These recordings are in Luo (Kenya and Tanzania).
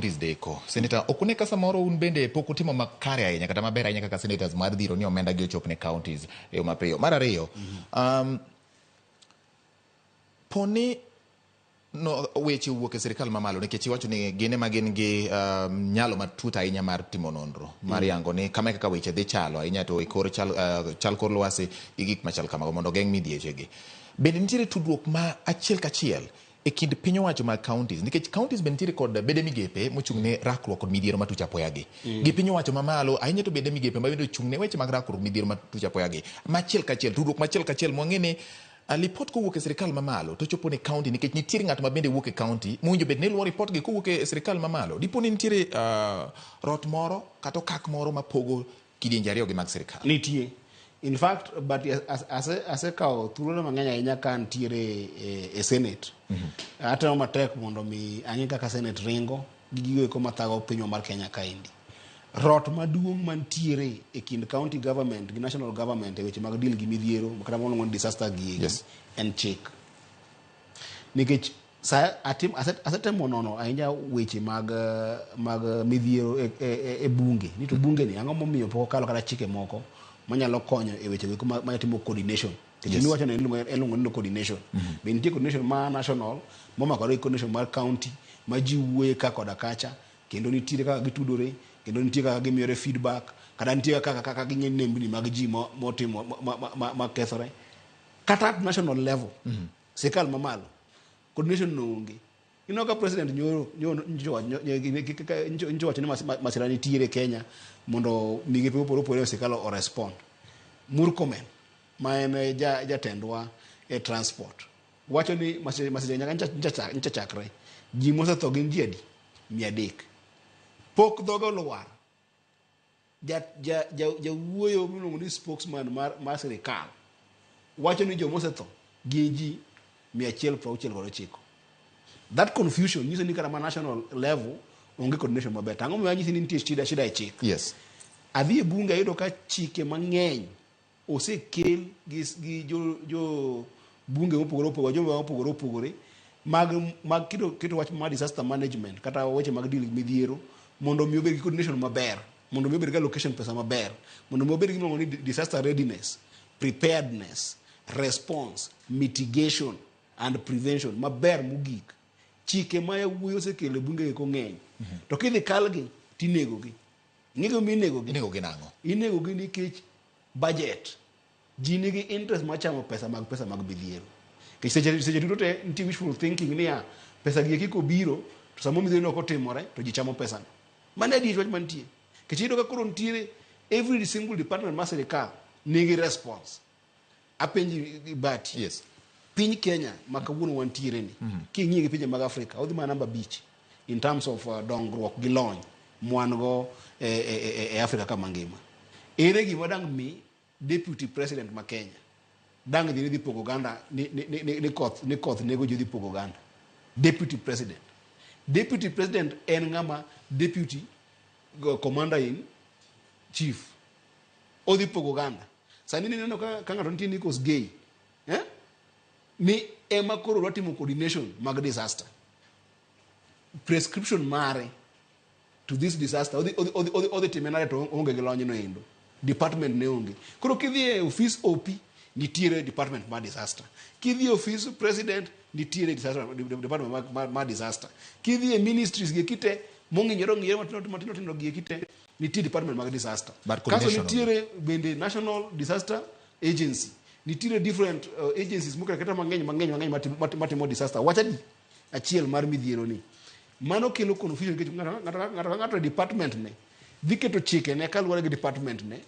counties deko. Senator, okuneka samoro un bende pok utimo makare ahinya kata maber ahinya kaka senators mar dhiro ni omenda gi ochop ne counties e yo mapiyo. Mar ariyo, poni no weche wuok e sirikal mamalo nikech iwacho ni gine ma gin gi nyalo matut ahinya mar timo nonro mar yango ni kama kaka weche dhi chalo ahinya to e kor chal kor lwasi gi gik machal kamago mondo geng' midhieche gi. Bende nitiere tudruok ma achiel kachiel e kind piny owacho mag counties nikech counties bende nitiere kod bede migepe mochung' ne rakruok kod midhiero matuch apoya gi. Gi piny owacho mamalo ahinya to bede migepe ma bende ochung' ne weche mag rakruok midhiero matuch apoya gi. Machiel kachiel tudruok machiel kachiel mwang'e ni lipot kowuok e sirikal mamalo to chopo ne county nikech nitiere ng'at ma bende wuok e county mowinjo bed ne luwo ripot gi kowuok e sirikal mamalo. Dipo ni nitiere rot moro kata okak moro ma pogo kidienje ariyo gi mag sirikal. Nitie. In fact, but asekawo thuolo mang'eny ahinya ka nitiere e Senate. Atemo matek mondo mi ang'e kaka Senate ringo gi gigo eko mathago pinywa mar Kenya kaendi. Rot maduong' mantiere e kind county government gi national government e weche mag deal gi midhiero kata mono disaster gi en chik. Nikech asetemo nono ahinya weche mag midhiero e bunge. Ni to bunge ni ang'o momiyo pok okalo kata chike moko manyalo konyo e weche ma timo coordination. Ni wacho ni eluongo ni coordination. Be nitie coordination ma national, momakore coordination mar county, ma ji wuoye ka koda kacha, kendo nitiere kaka gitudore, kendo nitiere kaka gimiyore feedback, kata nitiere kaka ging'e nembni mag ji motimo ma kethore. Kata at national level, sirikal mamalo, coordination no onge. Ino ka president nyowacho ni masira nitiere Kenya mondo migepe opore sirikal o respond. Murkomen ma en jatendwa e transport wacho ni masira nyaka ncha chakre ji mosetho gin ji adi 300 pok dhogo luar jawuoyo miluongo ni spokesman mar sirikal wacho ni jo mosetho gin ji 169. That confusion nyiso ni kata ma national level onge coordination maber. Ang'o ma nyisi ni nitie shida e chik. Yes. Adhi e bunge ayudo ka chike mang'eny osekel gi jo bunge mopogore opogore mag keto wach mar disaster management kata weche mag deal midhiero mondo mi obed gi coordination maber, mondo mi obed gi allocation pesa maber, mondo mi obed gi ni disaster readiness, preparedness, response, mitigation and prevention maber mogik. Chike ma yawuoyo osekelo e bunge ko ng'eny. To kidhi kalgi tinego gi. Ng'ego mi inego gi nang'o? Inego gi nikech budget. Ji nigi interest ma chamo pesa mag midhiero. Kech seche duto te nitie wishful thinking niya pesa gi eki kobiro to samo midhiero no kotimore to ji chamo pesa no. Mane adi wach mantie. Kech iyudo ka koro nitiere every single department mar sirikal nigi response. Apenji bati. Yes. Piny Kenya ma kawuono wantiere ni king'iyo gi pinje mag Afrika odhi mana namba 5 in terms of dongruok gi lony mwango e Afrika kama ngima. Ere gima dang mi deputy president ma Kenya dang dhi pogo Uganda ni koth nego ji dhi pogo Uganda. Deputy president en ngama deputy commander in chief odhi pogo Uganda. Sani neno ka ng'ato nitie Nicholas Gay ni ema koro watimo coordination mag disaster. Prescription mare to this disaster odhi timenare to onge gi lony no endo. Department ne onge. Koro kidhi e office OP nitiere department mar disaster. Kidhi e office president nitiere department mar disaster. Kidhi e ministries gi kite mong'injore matino gi kite nitiere department mag disaster. Kaso nitiere bende National Disaster Agency. Nitiere different agencies mokra kata mang'eny matimo disaster. Wachadi achiel mar midhiero ni. Mano kelo confusion nikech ng'ato department ne dhi keto chike ne kaluwore gi department ne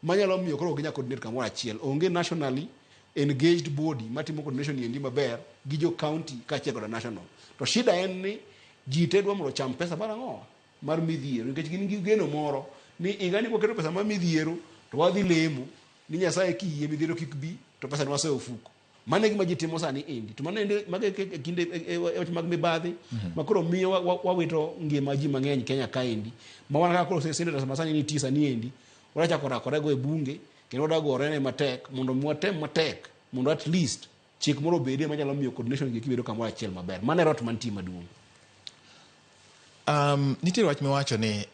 manyalo miyo koro ginya coordinate kamoro achiel. Onge nationally engaged body matimo coordination yendi maber gi jo county kaachiel kod national. To shida en ni ji te dwa mondo cham pesa mar ang'o mar midhiero nikech gin gi geno moro ni ingani koketo pesa mar midhiero to wadhi lemo ni Nyasaye kiyie midhiero kik bi to pesa nwa sayo ofuko. Mane gima ji timo sani endi. To mane mage kinde weche mag mibadhi makoro miyo wawito ngima ji mang'eny Kenya kaendi. Ma wana kaka koro senators masani ni tisa ni endi. Wachako rakore go e bunge kendo wadagore ne matek mondo mwatem matek mondo at least chik moro bedie manyalo miyo coordination gi kibedo kamoro achiel maber. Mane rot mantie maduong'. Nitiere wach miwacho ni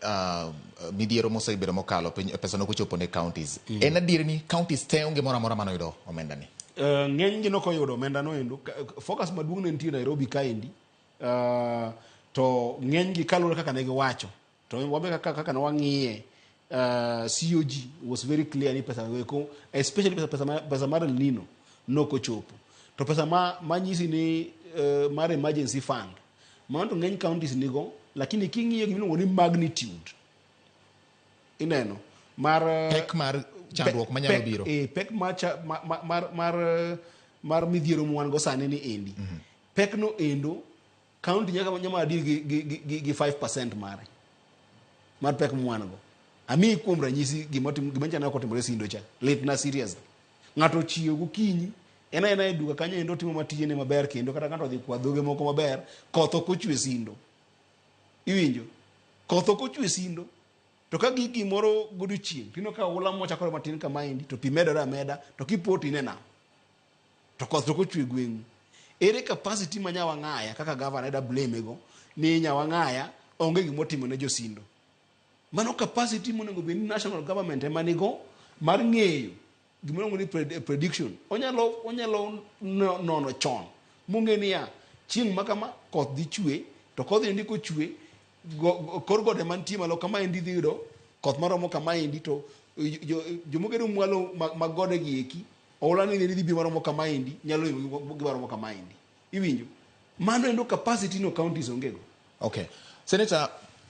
midhiero mosebedo mokalo pesa nokochopo ne counties. En adier ni counties te onge moro amora manoyudo omenda ni? Ng'eny gi nokoyudo omenda no endo. Focus maduong' ne nitie Nairobi kaendi. To ng'eny gi kaluwore kaka ne giwacho. To wabe kaka ne wang'iye, COG was very clear ni pesa weko, especially pesa mar El Nino nokochopo. To pesa manyisi ni mar emergency fund. Mano to ng'eny counties nigo, lakini king'iyo gimiluongo ni magnitude. Ineno mar pek mar chandruok manyalo biro. Pek mar midhiero mwan go sani ni endi. Pek no endo county nyama adir gi 5% mare. Mar pek mwan go. Ami kuom ranyisi gima chana kotimore Sindo cha. Lit na serious. Ng'ato chiyo gokinyi ena e duka kanyo endo timo matijene maber kendo kata ng'ato dhi kwa dhoge moko maber, koth ok ochwe Sindo. Iwinjo? Koth ok ochwe Sindo. To ka gimoro godiochieng' tino ka oula mochakore matin kamaendi to pi medore ameda to kipoti ne nam. To koth to kochwe gweng'u. Ere capacity ma Nyawang'aya kaka governor eda blame go ni Nyawang'aya onge gimotimo ne jo Sindo. Mano capacity monego bed ni national government ema nigo mar ng'eyo gimoro ni prediction. Onyalo nono chon. Mung'e niya chieng' ma kama koth dhi chwe to koth endi kochwe kor gode mantie malo kama endi dhi yudo koth maromo kama endi to jomogedo mwalo mag gode gi eki oula ni dhi bi maromo kama endi nyalo gi maromo kama endi. Iwinjo? Mano endo capacity no counties ongego. Okay. Senator,